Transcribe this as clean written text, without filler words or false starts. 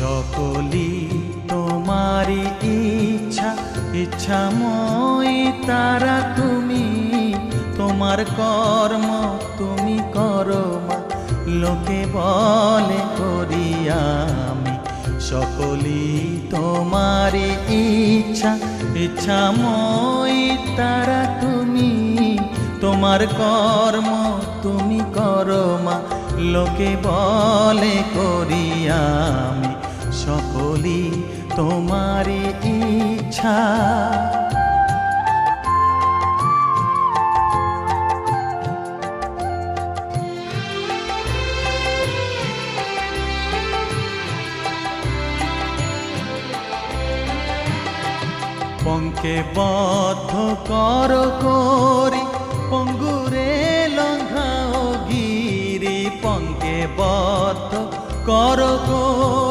সকলি তোমারি ইচ্ছা, ইচ্ছাময়ী তারা তুমি। তোমার কর্ম তুমি করো মা, লোকে বলে করি আমি। সকলি তোমারি ইচ্ছা, ইচ্ছাময়ী তারা তুমি। তোমার কর্ম তুমি করো মা, লোকে বলে করি আমি। সকলি তোমারি ইচ্ছা। পঙ্কে বদ্ধ কর করি, পঙ্গুরে লঙ্ঘাও গিরি। পঙ্কে বদ্ধ কর করি,